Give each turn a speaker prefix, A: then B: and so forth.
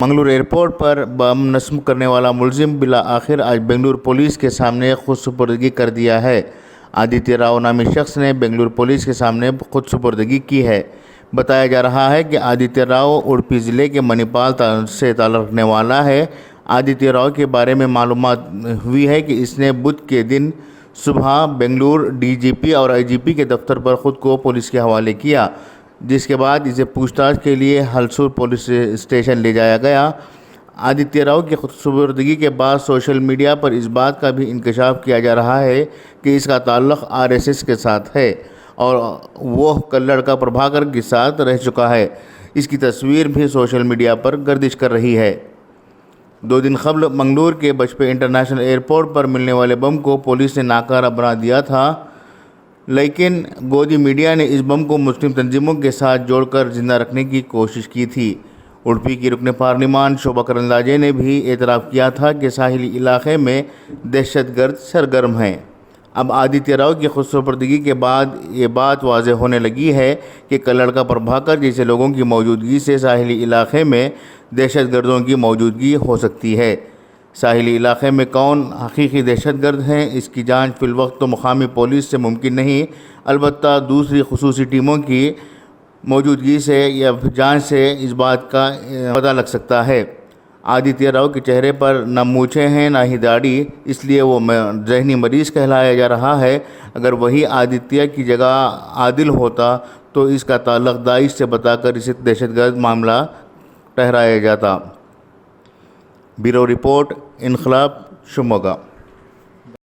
A: Mangalore airport پر بم نصب کرنے والا ملزم بالآخر آج بنگلور پولیس کے سامنے خود سپردگی کر دیا ہے۔ آدتیہ راؤ نامی شخص نے بنگلور پولیس کے سامنے خود سپردگی کی ہے۔ بتایا جا رہا ہے کہ آدتیہ راؤ اڈپی ضلع کے منی پال سے تعلق رکھنے والا ہے۔ آدتیہ راؤ کے بارے میں معلومات ہوئی ہے کہ اس نے بدھ کے دن صبح بنگلور ڈی جی پی اور آئی جی پی کے دفتر پر خود کو پولیس کے حوالے کیا، جس کے بعد اسے پوچھ تاچھ کے لیے ہلسور پولیس اسٹیشن لے جایا گیا۔ آدتیہ راؤ کی خود سپردگی کے بعد سوشل میڈیا پر اس بات کا بھی انکشاف کیا جا رہا ہے کہ اس کا تعلق RSS کے ساتھ ہے اور وہ کلڑ کا پربھاکر کے ساتھ رہ چکا ہے۔ اس کی تصویر بھی سوشل میڈیا پر گردش کر رہی ہے۔ 2 دن قبل منگلور کے بجپے انٹرنیشنل ایئرپورٹ پر ملنے والے بم کو پولیس نے ناکارہ بنا دیا تھا، لیکن گودی میڈیا نے اس بم کو مسلم تنظیموں کے ساتھ جوڑ کر زندہ رکھنے کی کوشش کی تھی۔ اڈپی کی رکن پارلیمان شوبھا کرندلاجے نے بھی اعتراف کیا تھا کہ ساحلی علاقے میں دہشت گرد سرگرم ہیں۔ اب آدتیہ راؤ کی خود سپردگی کے بعد یہ بات واضح ہونے لگی ہے کہ کلڑ کا پربھاکر جیسے لوگوں کی موجودگی سے ساحلی علاقے میں دہشت گردوں کی موجودگی ہو سکتی ہے۔ ساحلی علاقے میں کون حقیقی دہشت گرد ہیں، اس کی جانچ فی الوقت تو مقامی پولیس سے ممکن نہیں، البتہ دوسری خصوصی ٹیموں کی موجودگی سے یا جانچ سے اس بات کا پتہ لگ سکتا ہے۔ آدتیہ راؤ کے چہرے پر نہ مونچھیں ہیں نہ ہی داڑھی، اس لیے وہ ذہنی مریض کہلایا جا رہا ہے۔ اگر وہی آدتیہ کی جگہ عادل ہوتا تو اس کا تعلق داعش سے بتا کر اسے دہشت گرد معاملہ ٹھہرایا جاتا۔ بیورو رپورٹ، انقلاب، شموگا۔